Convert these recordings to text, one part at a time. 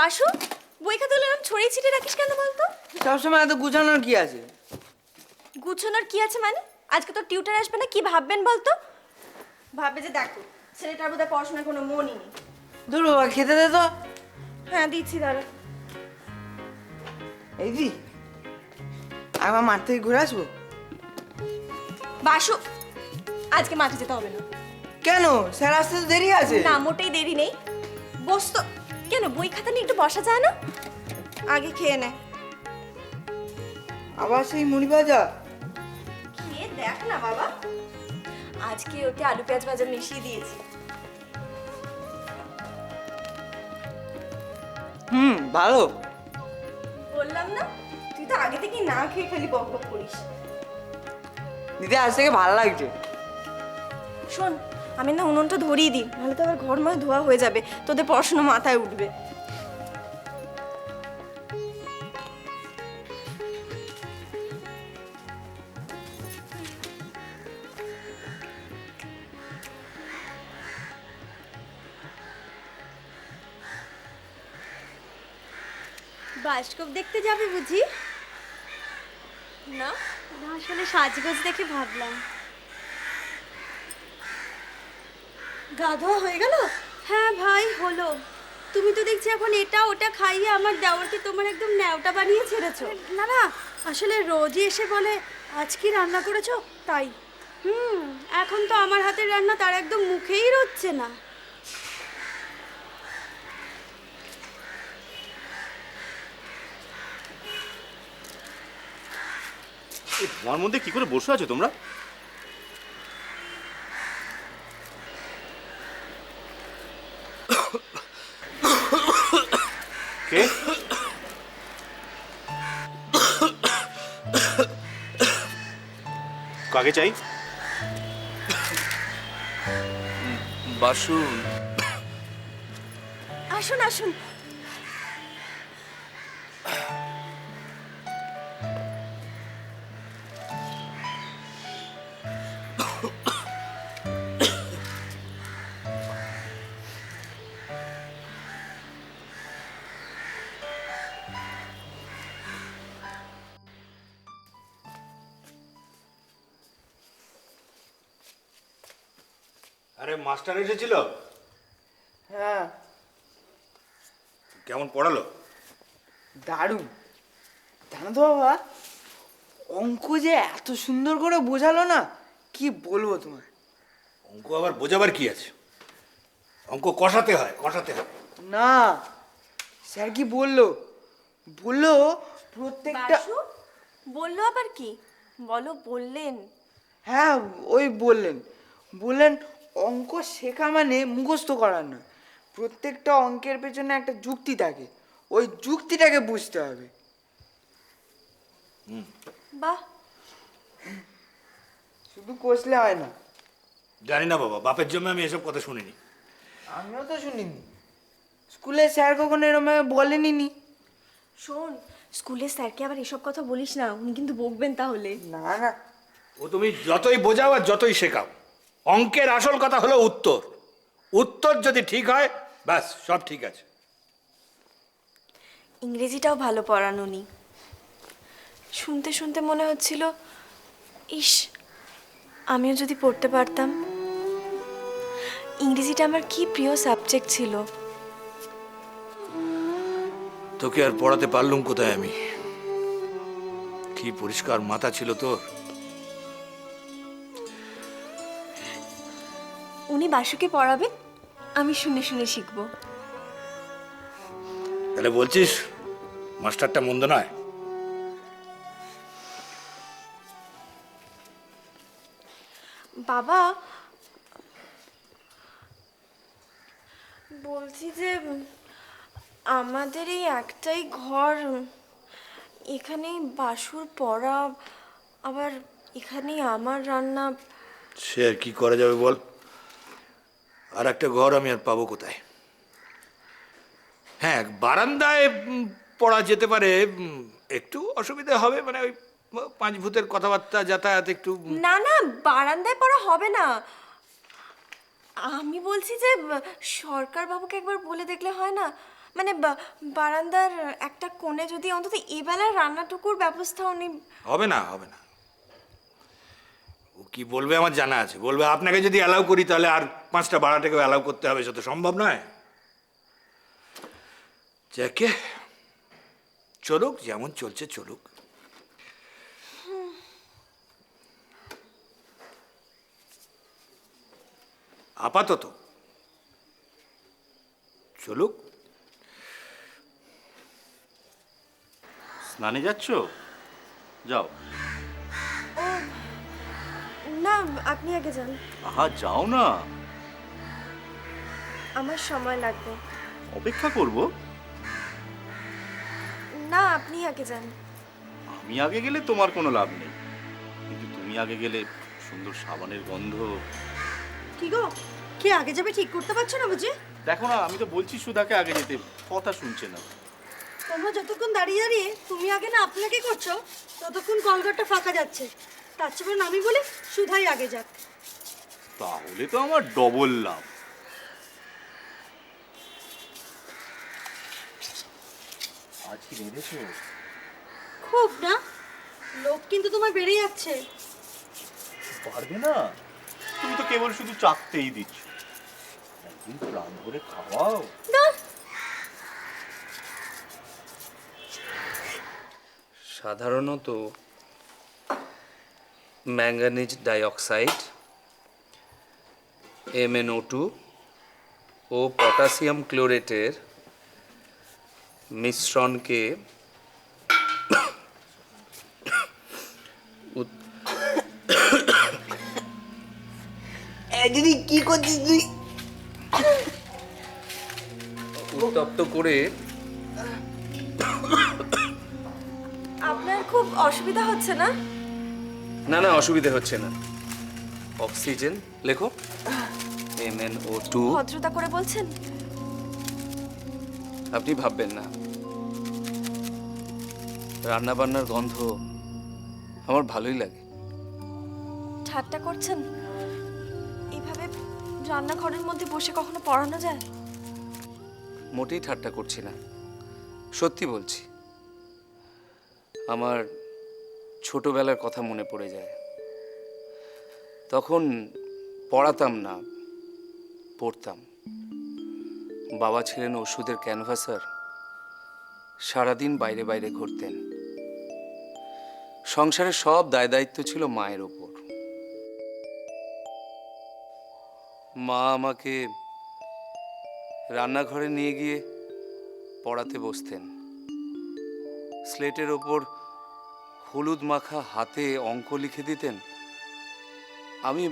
বাসু, বই খাতা এরকম ছড়িয়ে ছিটিয়ে রাখিস কেন বলতো? সবসময় এত গুছানোর কি আছে? গুছানোর কি আছে মানে? আজকে তোর টিউটার আসবে না, কি ভাববেন বলতো? ভাববে যে দেখো ছেলেটার বোধহয় পড়াশোনায় কোনো মনই নেই। ধরো বাবা, খেতে দে তো। হ্যাঁ দিচ্ছি, দাঁড়া। এই দি, একবার মাঠ থেকে ঘুরে আসবো। বাসু, আজকে মাঠে যেতে হবে না। কেন? স্যার আসতে তো দেরি আছে। না, মোটেই দেরি নেই। বস তো। কেন বই খাতা নিয়ে একটু বসা যায় না? আগে খেয়ে নে। আবার সেই মুড়ি ভাজা? খেয়ে দেখ না বাবা, আজকে ওতে আলু পেঁয়াজ ভাজা মিশিয়ে দিয়েছি। ভালো। বললাম না, তুই তো আগে থেকে না খেয়ে খালি বক বক করিস। দিদি আজ থেকে ভালো লাগছে। শোন, আমি না উনুনটা ধরিয়ে দিই, নাহলে তো আবার ঘরময় ধোয়া হয়ে যাবে, তোদের পড়াশোনা মাথায় উঠবে। বাসকপ দেখতে যাবে বুঝি? না না, আসলে সাজগোজ দেখে ভাবলাম। গা ধোয়া হয়ে গেল? হ্যাঁ ভাই, হলো। তুমি তো দেখছি এখন এটা ওটা খাইয়ে আমার দেওরকে তোমার একদম ন্যাওটা বানিয়ে ছেড়েছো। না না, আসলে রোজই এসে বলে আজ কি রান্না করেছো, তাই। এখন তো আমার হাতের রান্না তার একদম মুখেই রচ্ছে না। এই ধোঁয়ার মধ্যে কি করে বসে আছো তোমরা? কে? কাকে চাই? বাসুন। আসুন আসুন। আরে মাস্টার এসেছিল? হ্যাঁ, কেমন পড়ালো? দারুণ। জানো তো বাবা, অঙ্ক যে এত সুন্দর করে বোঝালো না, কি বলবো তোমার। অঙ্ক আবার বোঝাবার কি আছে? অঙ্ক কষাতে হয়, কষাতে হয়। না, স্যার কি বললো? বললো প্রত্যেকটা। বাসু বললো আবার কি? বলো, বললেন? হ্যাঁ, ওই বললেন অঙ্ক শেখা মানে মুখস্থ করার না, প্রত্যেকটা অঙ্কের পেছনে একটা যুক্তি থাকে, ওই যুক্তিটাকে বুঝতে হবে। বাহ, শুধু কষলে হয় না। জানি না বাবা, বাপের জন্য আমি এসব কথা শুনিনি। আমিও তো শুনিনি, স্কুলে স্যার কখনো এরম ভাবে বলেনি নি। শোন, স্কুলের স্যারকে আবার এসব কথা বলিস না, উনি কিন্তু বকবেন তাহলে। না না, ও তুমি যতই বোঝাও আর যতই শেখাও, অঙ্কের আসল কথা হলো উত্তর। উত্তর যদি ঠিক হয়, ব্যাস সব ঠিক আছে। ইংরেজিটাও ভালো পড়ান উনি। শুনতে শুনতে মনে হচ্ছিল, ইস, আমিও যদি পড়তে পারতাম। ইংরেজিটা আমার কি প্রিয় সাবজেক্ট ছিল। তোকে আর পড়াতে পারলুম কোথায় আমি? কি পরিষ্কার মাথা ছিল তোর। উনি বাসুকে পড়াবেন, আমি শুনে শুনে শিখবো। তাহলে বলছিস মাস্টারটা মন্দ নয়? বাবা, বলছি যে আমাদের এই একটাই ঘর, এখানেই বাসুর পড়া, আবার এখানেই আমার রান্না। সে আর কি করা যাবে বল? আর একটা ঘর আমি আর পাবো কোথায়? হ্যাঁ, বারান্দায় পড়া যেতে পারে, একটু অসুবিধা হবে, মানে ওই পাঁচ ভূতের কথাবার্তা যাতায়াত একটু। না না, বারান্দায় পড়া হবে না। আমি বলছি যে সরকার বাবুকে একবার বলে দেখলে হয় না? মানে বারান্দার একটা কোণে যদি অন্তত এবেলার রান্নাটুকুর ব্যবস্থা উনি। হবে না, হবে না। ও কি বলবে আমার জানা আছে। বলবে আপনাকে যদি অ্যালাউ করি তাহলে আর 5টা ভাড়াটাকেও অ্যালাউ করতে হবে, সেটা সম্ভব নয়। যাকে চলুক, যেমন চলছে চলুক। আপাতত চলুক। স্নানে যাচ্ছ? যাও। না, আপনি আগে যান, আহা, যাও না। আমার সময় লাগবে। অপেক্ষা করব। না, আপনি আগে যান। আমি আগে গেলে তোমার কোনো লাভ নেই, কিন্তু তুমি আগে গেলে সুন্দর সাবানের গন্ধ। কি গো, কে আগে যাবে ঠিক করতে পারছো না বুঝি? দেখো না, আমি তো বলছি সুধাকে আগে যেতে, কথা শুনছে না। তোমরা যতক্ষণ দাঁড়িয়ে দাঁড়িয়ে তুমি আগে না আপনাকে করছো, ততক্ষণ কলঘরটা ফাঁকা যাচ্ছে। তার চেয়ে বরং আমি বলি সুধাই আগে যাক। তাহলে তো আমার ডবল লাভ। আজ কি রেঁধেছো? খুব না, লোভ কিন্তু তোমার বেড়ে যাচ্ছে। পারবে না, তুমি তো কেবল শুধু চাকতেই দিচ্ছ। একদিন প্রাণ ভরে খাওয়াও। না, সাধারণত ম্যাঙ্গানিজ ডাইঅক্সাইড, MnO2 ও পটাশিয়াম ক্লোরেটের মিশ্রণকে দিদি কি করছিস তুই? উত্তপ্ত করে আপনার খুব অসুবিধা হচ্ছে না? না না, অসুবিধে হচ্ছে না। অক্সিজেন লেখো, MnO2। ভদ্রতা করে বলছেন। আপনি ভাববেন না, রান্না বান্নার গন্ধ আমার ভালোই লাগে। ঠাট্টা করছেন? এইভাবে রান্নাঘরের মধ্যে বসে কখনো পড়ানো যায়? মোটেই ঠাট্টা করছি না, সত্যি বলছি। আমার ছোটবেলার কথা মনে পড়ে যায়। তখন পড়াতাম না, পড়তাম। বাবা ছিলেন ওষুধের ক্যানভাসার, সারাদিন বাইরে বাইরে ঘুরতেন। সংসারের সব দায় দায়িত্ব ছিল মায়ের ওপর। মা আমাকে রান্নাঘরে নিয়ে গিয়ে পড়াতে বসতেন। স্লেটের ওপর হলুদ মাখা হাতে অঙ্ক লিখে দিতেন। আমি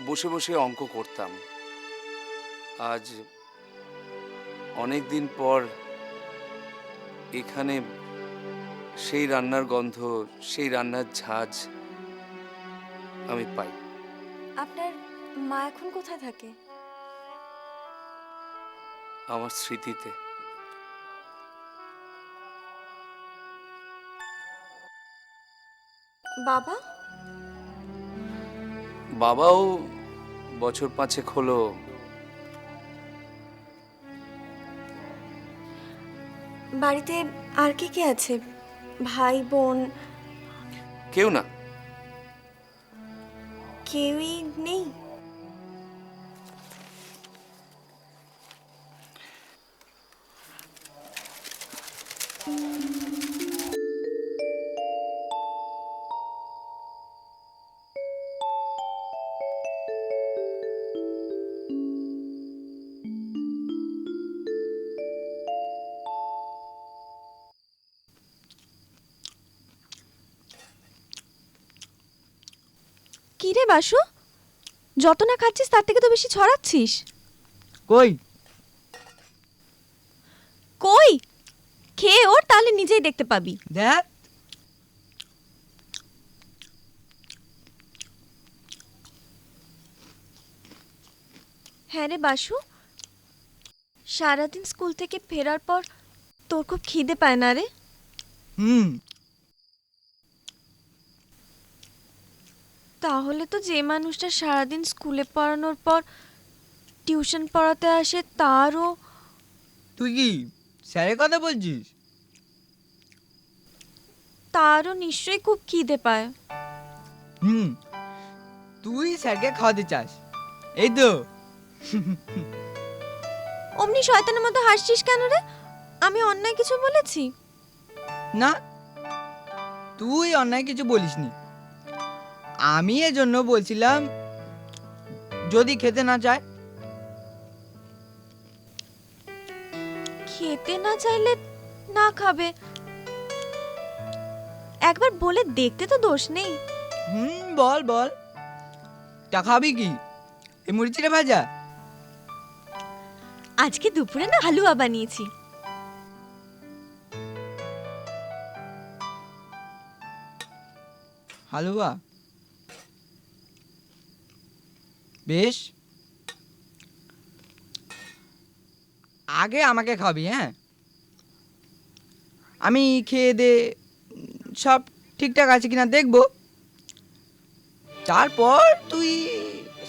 বসে বসে অঙ্ক করতাম। আজ অনেক দিন পর এখানে সেই রান্নার গন্ধ, সেই রান্নার ঝাঁজ আমি পাই। আপনার মা এখন কোথায় থাকে? আমার স্মৃতিতে। বাবা? বাবাও বছর 5 হলো। বাড়িতে আর কে কে আছে? ভাই বোন? কেউ না। কেউই নেই? কি রে বাসু, যত না খাচ্ছিস তার থেকে তো বেশি ছড়াচ্ছিস। কই কই খেয়ে ওর, তাহলে নিজেই দেখতে পাবি। দেখ। হ্যাঁ রে বাসু, সারাদিন স্কুল থেকে ফেরার পর তোর খুব খিদে পায় না রে? তাহলে তো যে মানুষটা সারাদিন স্কুলে পড়ানোর পর টিউশন পড়াতে আসে তারও। তুই কি স্যারের কথা বলছিস? তারও নিশ্চয়ই খুব খিদে পায়। হুম, তুই স্যারকে খাওয়াতে চাস, এই তো। অমনি শয়তানের মতো হাসছিস কেন রে? আমি অন্যায় কিছু বলেছি? না, তুই অন্যায় কিছু বলিসনি। আমি এজন্য বলছিলাম যদি খেতে না চায়। খেতে না চাইলে না খাবে, একবার বলে দেখতে তো দোষ নেই। বল বল, তা খাবি কি? এই মুড়ি চিড়ে ভাজা? আজকে দুপুরে না হালুয়া বানিয়েছি। হালুয়া? বেশ, আগে আমাকে খাবি, হ্যাঁ? আমি খেয়ে দে সব ঠিকঠাক আছে কিনা দেখবো, তারপর তুই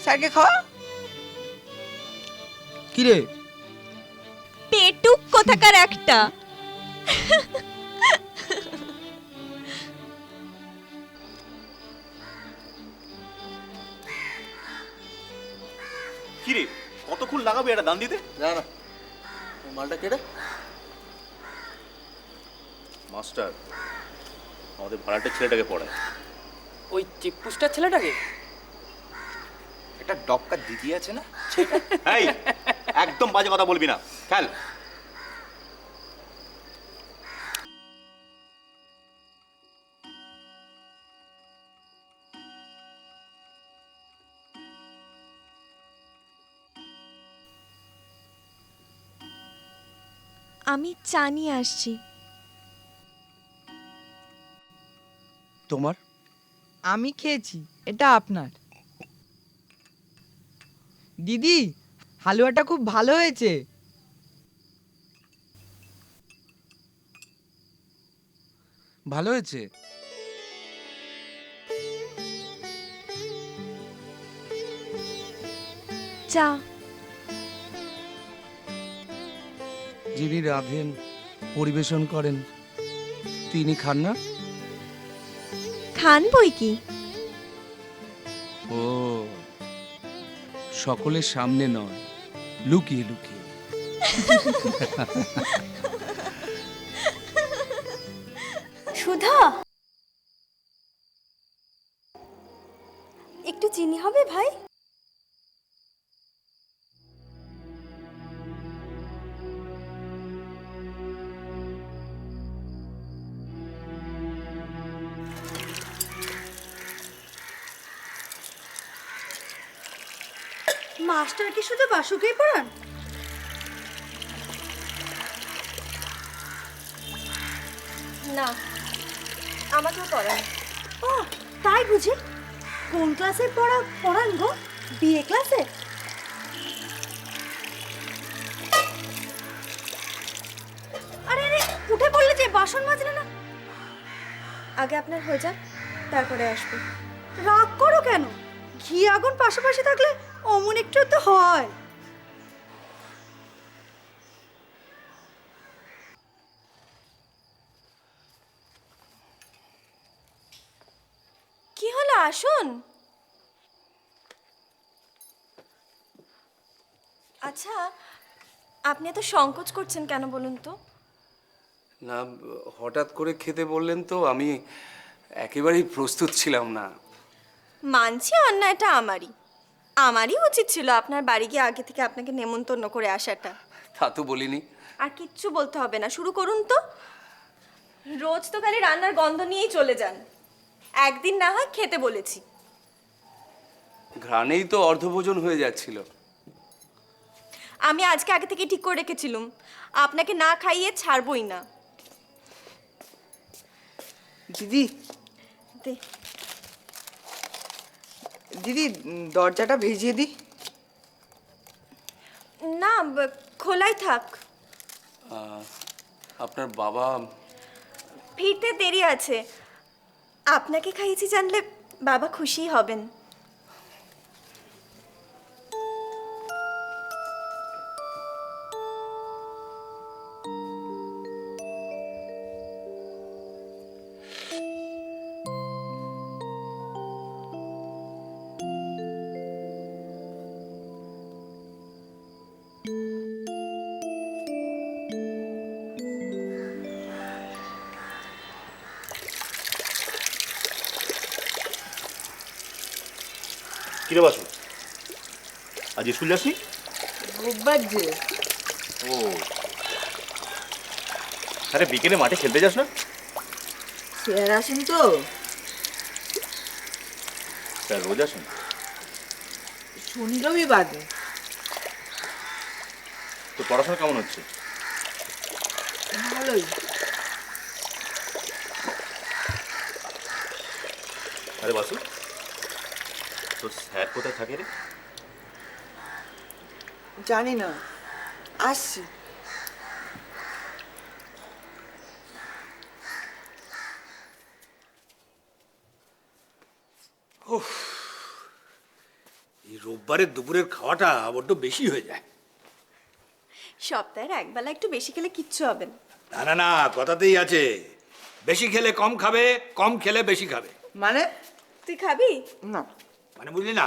স্যারকে খাওয়া। কিরে? পেটুক কোথাকার একটা। কি রে, কতক্ষণ লাগাবে এটা দান দিতে? না না, ওই মালটা কেটে মাস্টার আমাদের ভাড়াটে ছেলেটাকে পড়ায়। ওই চিপ্পুসটার ছেলেটাকে? একটা ডক্কা দিদি আছে না, এই একদম বাজে কথা বলবি না, খেল। আমি চা নিয়ে আসছি। তোমার? আমি খেয়েছি, এটা আপনার। দিদি, হালুয়াটা খুব ভালো হয়েছে। ভালো হয়েছে? চা। যিনি রাঁধেন, পরিবেশন করেন, তিনি খান না? খান বই কি। ও, সকলের সামনে নয়, লুকিয়ে লুকিয়ে। সুধা, একটু চিনি হবে ভাই? মাস্টার কি শুধু বাসুকেই পড়ান? না, আমাকেও পড়ান। ও তাই বুঝি? কোন ক্লাসে পড়ান গো? বিএ ক্লাসে? আরে আরে, উঠে পড়লে যে, বাসন মাজলে না? আগে আপনার হয়ে যাক, তারপরে আসবো। রাগ করো কেন? ঘি আগুন পাশাপাশি থাকলে অমন একটু তো হয়। কি হলো, আসুন। আচ্ছা, আপনি এত সংকোচ করছেন কেন বলুন তো? না, হঠাৎ করে খেতে বললেন তো, আমি একেবারেই প্রস্তুত ছিলাম না। মানছি অন্যায়টা আমারই উচিত ছিল আপনার বাড়ি গিয়ে আগে থেকে আপনাকে নেমন্তন্ন করে আসাটা। তা তো বলিনি। আর কিচ্ছু বলতে হবে না, শুরু করুন তো। রোজ তো খালি রান্নার গন্ধ নিয়েই চলে যান, একদিন না হয় খেতে বলেছি। ঘ্রাণেই তো অর্ধভোজন হয়ে যাচ্ছিল। আমি আজকে আগে থেকে ঠিক করে রেখেছিলুম, আপনাকে না খাইয়ে ছাড়বই না। দিদি, দে। দিদি, দরজাটা ভেজিয়ে দি। না, খোলাই থাক। আপনার বাবা? ফিরতে দেরি আছে, আপনাকে খাইয়েছি জানলে বাবা খুশি হবেন। কিরে বাসু, আজ স্কুল যাসনি? রোববার যে। ও, আরে বিকেলে মাঠে খেলতে যাস না? স্যার আসেন তো। স্যার রোজ আসেন? শনি রবি বাদে। তো পড়াশোনা কেমন হচ্ছে? ভালোই। আরে বাসু, তোর স্যার কোথায় থাকে রে? জানি না, আসছি। এই রোববারের দুপুরের খাওয়াটা বড্ড বেশি হয়ে যায়। সপ্তাহের একবেলা একটু বেশি খেলে কিচ্ছু হবে না। না না না, কথাতেই আছে, বেশি খেলে কম খাবে, কম খেলে বেশি খাবে। মানে? তুই খাবি? না। মানে বুঝলি না,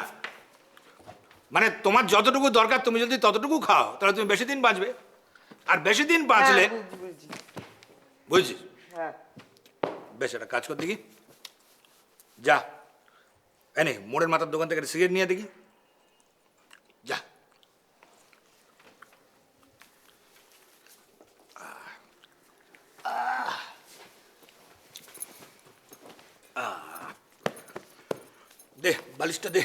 মানে তোমার যতটুকু দরকার তুমি যদি ততটুকু খাও তাহলে তুমি বেশি দিন বাঁচবে, আর বেশি দিন বাঁচলে হ্যাঁ, বুঝছি। বুঝছিস? হ্যাঁ। বেশ, একটা কাজ কর দেখি, যা এনে মোড়ের মাথার দোকান থেকে সিগারেট নিয়ে দেখি, যা। দে বালিশটা দে।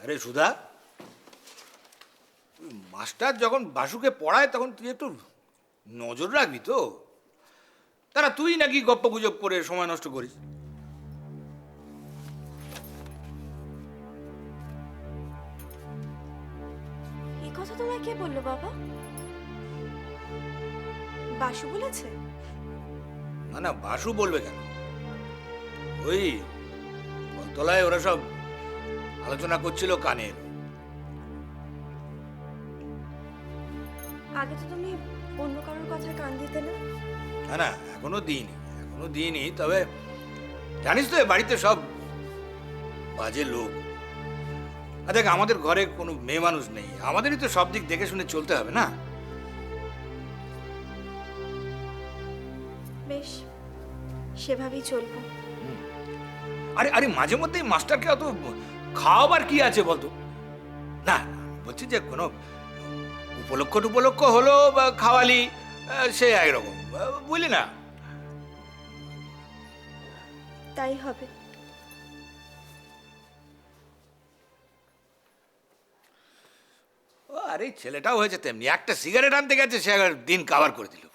আরে সুধা, মাস্টার যখন বাসুকে পড়ায় তখন তুই একটু নজর রাখবি তো। তারা তুই নাকি গপ্প গুজব করে সময় নষ্ট করিস। এই কথা তোমায় কে বললো বাবা? বাসু বলেছে? না না, বাসু বলবে কেন, ওই বলতলায় ওরা সব আলোচনা করছিল কানের। আগে তো তুমি অন্য কারোর কথায় কান দিতে না। না না, এখনো দিইনি, তবে জানিস তো এ বাড়িতে সব বাজে লোক। আর দেখ, আমাদের ঘরে কোনো মেয়ে মানুষ নেই, আমাদেরই তো সব দিক দেখে শুনে চলতে হবে না। বেশ, সেভাবেই চলবো। আরে আরে, মাঝে মধ্যেই মাস্টারকে অত খাওয়াবার কি আছে বলতো? না না, বলছি যে কোনো উপলক্ষ হলো বা খাওয়ালি, সে একরকম, বুঝলি না? তাই হবে। ও, আরে ছেলেটাও হয়েছে তেমনি, একটা সিগারেট আনতে গেছে, সে একবার দিন কাভার করে দিল।